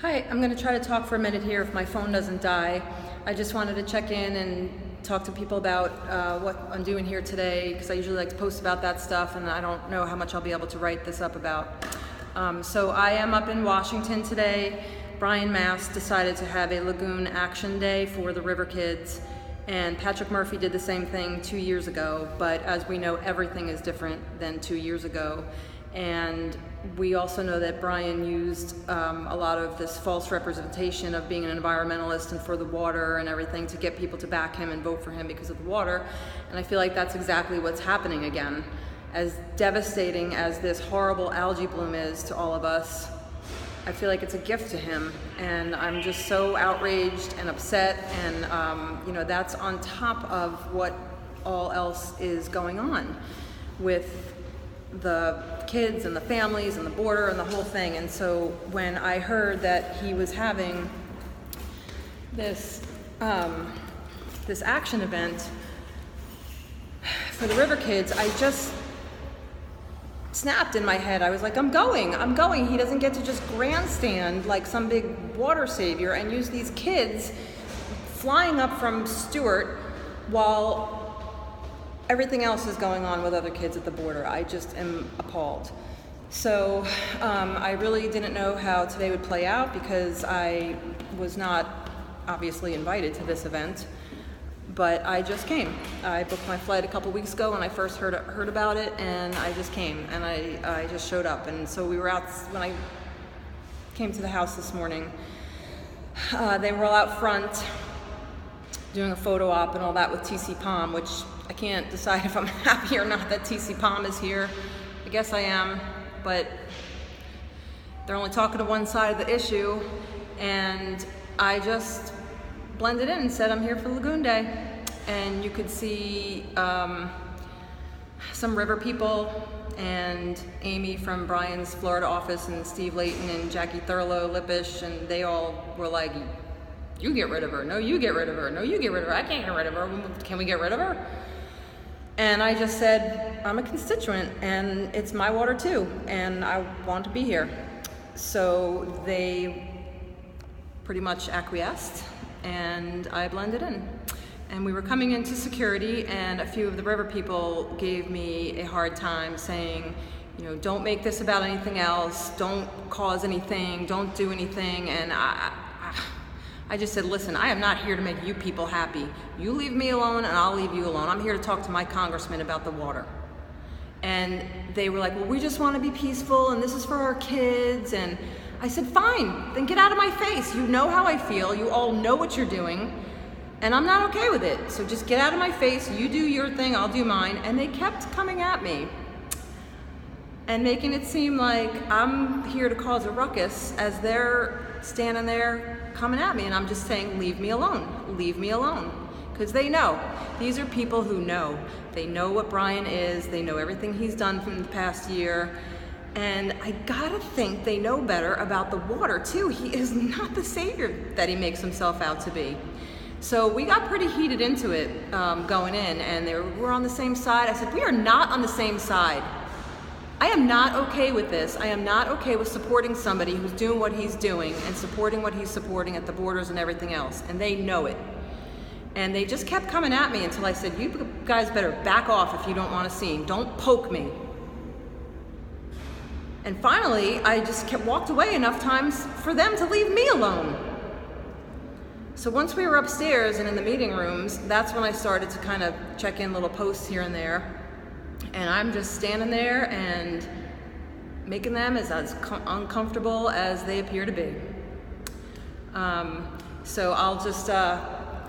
Hi, I'm going to try to talk for a minute here if my phone doesn't die. I just wanted to check in and talk to people about what I'm doing here today, because I usually like to post about that stuff and I don't know how much I'll be able to write this up about. So I am up in Washington today. Brian Mast decided to have a Lagoon Action Day for the River Kids, and Patrick Murphy did the same thing 2 years ago, but as we know, everything is different than 2 years ago. And we also know that Brian used a lot of this false representation of being an environmentalist and for the water and everything to get people to back him and vote for him because of the water. And I feel like that's exactly what's happening again. As devastating as this horrible algae bloom is to all of us, I feel like it's a gift to him. And I'm just so outraged and upset. And that's on top of what all else is going on with the kids and the families and the border and the whole thing. And so when I heard that he was having this this action event for the River Kids, I just snapped in my head. I was like, I'm going. He doesn't get to just grandstand like some big water savior and use these kids flying up from Stewart while everything else is going on with other kids at the border. I just am appalled. So I really didn't know how today would play out because I was not obviously invited to this event, but I just came. I booked my flight a couple weeks ago when I first heard about it, and I just came, and I just showed up. And so we were out, when I came to the house this morning, they were all out front doing a photo op and all that with TC Palm, which I can't decide if I'm happy or not that TC Palm is here. I guess I am, but they're only talking to one side of the issue, and I just blended in and said I'm here for Lagoon Day. And you could see some river people and Amy from Brian's Florida office and Steve Layton and Jackie Thurlow, Lippish, and they all were like, you get rid of her. No, you get rid of her. No, you get rid of her. I can't get rid of her. Can we get rid of her? And I just said, I'm a constituent and it's my water too, and I want to be here. So they pretty much acquiesced and I blended in. And we were coming into security, and a few of the river people gave me a hard time saying, don't make this about anything else, don't cause anything, don't do anything. And I just said, listen, I am not here to make you people happy. You leave me alone and I'll leave you alone. I'm here to talk to my congressman about the water. And they were like, well, we just want to be peaceful and this is for our kids. And I said, fine, then get out of my face. You know how I feel. You all know what you're doing. And I'm not okay with it. So just get out of my face. You do your thing, I'll do mine. And they kept coming at me and making it seem like I'm here to cause a ruckus as they're standing there coming at me. And I'm just saying, leave me alone. Leave me alone. Because they know. These are people who know. They know what Brian is. They know everything he's done from the past year. And I gotta think they know better about the water too. He is not the savior that he makes himself out to be. So we got pretty heated into it going in, and we're on the same side. I said, we are not on the same side. I am not okay with this. I am not okay with supporting somebody who's doing what he's doing and supporting what he's supporting at the borders and everything else, and they know it. And they just kept coming at me until I said, you guys better back off if you don't want to see him. Don't poke me. And finally, I just walked away enough times for them to leave me alone. So once we were upstairs and in the meeting rooms, that's when I started to kind of check in little posts here and there. And I'm just standing there and making them as uncomfortable as they appear to be. So I'll just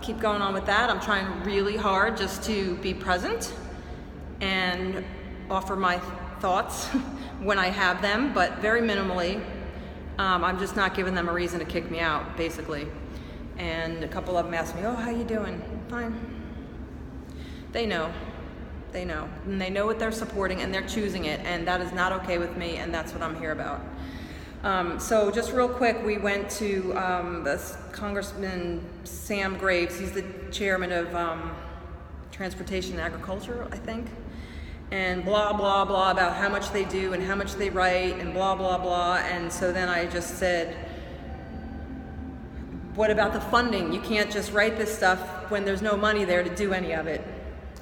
keep going on with that. I'm trying really hard just to be present and offer my thoughts when I have them, but very minimally. I'm just not giving them a reason to kick me out, basically. And a couple of them asked me, oh, how you doing? Fine. They know. They know. And they know what they're supporting, and they're choosing it, and that is not okay with me, and that's what I'm here about. So just real quick, we went to Congressman Sam Graves. He's the chairman of Transportation and Agriculture, I think. And blah, blah, blah about how much they do and how much they write and blah, blah, blah. And so then I just said, what about the funding? You can't just write this stuff when there's no money there to do any of it.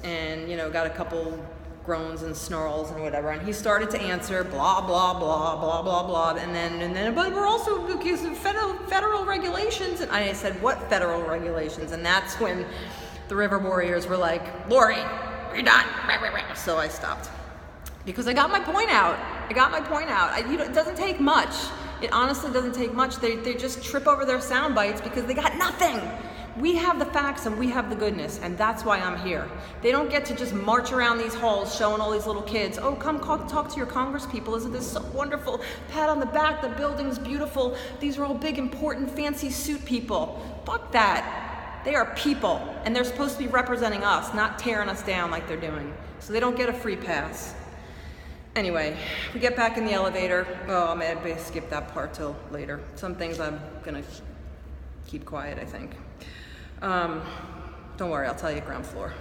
And, got a couple groans and snarls and whatever. And he started to answer, blah, blah, blah, blah, blah, blah. And then, but we're also accused of federal regulations. And I said, what federal regulations? And that's when the River Warriors were like, Lori, you're done. So I stopped. Because I got my point out. It doesn't take much. It honestly doesn't take much. They just trip over their sound bites because they got nothing. We have the facts and we have the goodness, and that's why I'm here. They don't get to just march around these halls showing all these little kids, oh, come talk to your Congress people. Isn't this so wonderful? Pat on the back, the building's beautiful. These are all big, important, fancy suit people. Fuck that. They are people, and they're supposed to be representing us, not tearing us down like they're doing. So they don't get a free pass. Anyway, we get back in the elevator. Oh, man, I skip that part till later. Some things I'm gonna keep quiet, I think. Don't worry, I'll tell you ground floor.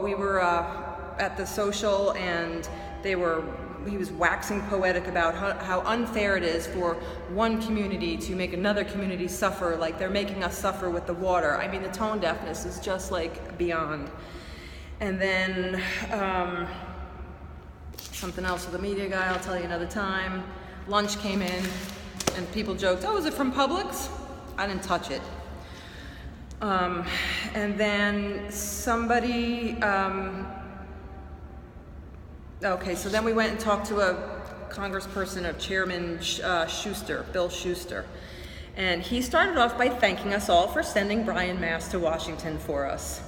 We were at the social, and he was waxing poetic about how unfair it is for one community to make another community suffer like they're making us suffer with the water. I mean, the tone deafness is just like beyond. And then something else with the media guy, I'll tell you another time. Lunch came in, and people joked, oh, is it from Publix? I didn't touch it. And then somebody, so then we went and talked to a congressperson of Chairman Schuster, Bill Schuster. And he started off by thanking us all for sending Brian Mast to Washington for us.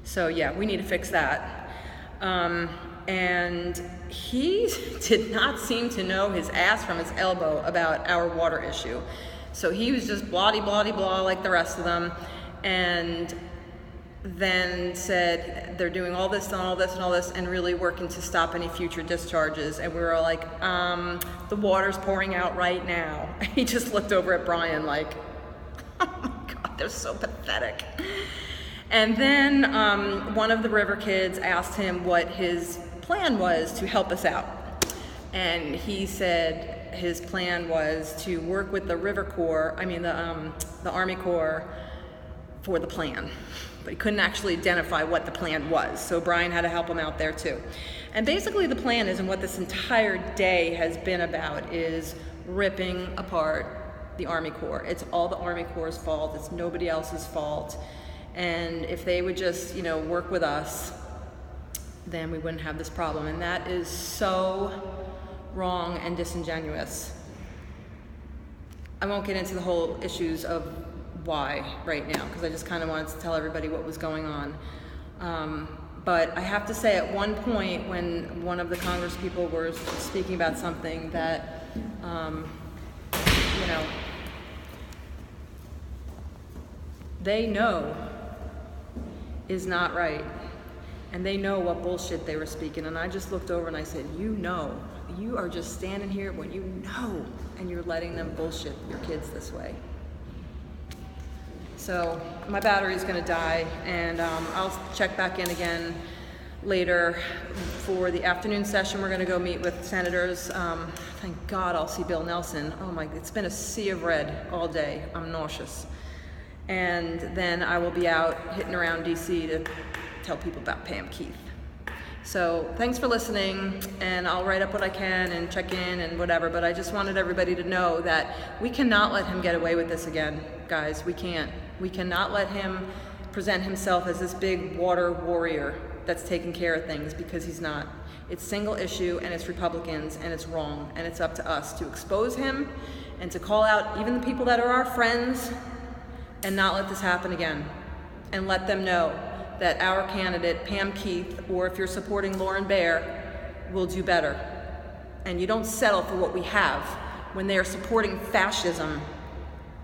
So yeah, we need to fix that. And he did not seem to know his ass from his elbow about our water issue. So he was just blah-de-blah-de-blah like the rest of them, and then said they're doing all this and all this and all this and really working to stop any future discharges. And we were like, the water's pouring out right now. He just looked over at Brian like, oh my God, they're so pathetic. And then one of the river kids asked him what his plan was to help us out. And he said his plan was to work with the River Corps, the Army Corps for the plan. But he couldn't actually identify what the plan was. So Brian had to help him out there too. And basically the plan is, and what this entire day has been about, is ripping apart the Army Corps. It's all the Army Corps' fault. It's nobody else's fault. And if they would just, work with us, then we wouldn't have this problem. And that is so wrong and disingenuous. I won't get into the whole issues of why right now, because I just kind of wanted to tell everybody what was going on. But I have to say, at one point when one of the Congress people were speaking about something that, they know is not right, and they know what bullshit they were speaking, and I just looked over and I said, you are just standing here when you know, and you're letting them bullshit your kids this way. So my battery's gonna die, and I'll check back in again later for the afternoon session. We're gonna go meet with senators. Thank God I'll see Bill Nelson. Oh my, it's been a sea of red all day. I'm nauseous. And then I will be out hitting around DC to tell people about Pam Keith. So thanks for listening, and I'll write up what I can and check in and whatever, but I just wanted everybody to know that we cannot let him get away with this again, guys. We can't. We cannot let him present himself as this big water warrior that's taking care of things, because he's not. It's single issue, and it's Republicans, and it's wrong, and it's up to us to expose him and to call out even the people that are our friends and not let this happen again, and let them know that our candidate, Pam Keith, or if you're supporting Lauren Baer, will do better. And you don't settle for what we have when they are supporting fascism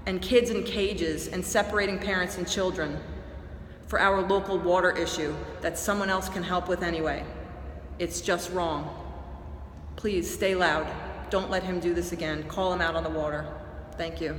and kids in cages and separating parents and children for our local water issue that someone else can help with anyway. It's just wrong. Please stay loud. Don't let him do this again. Call him out on the water. Thank you.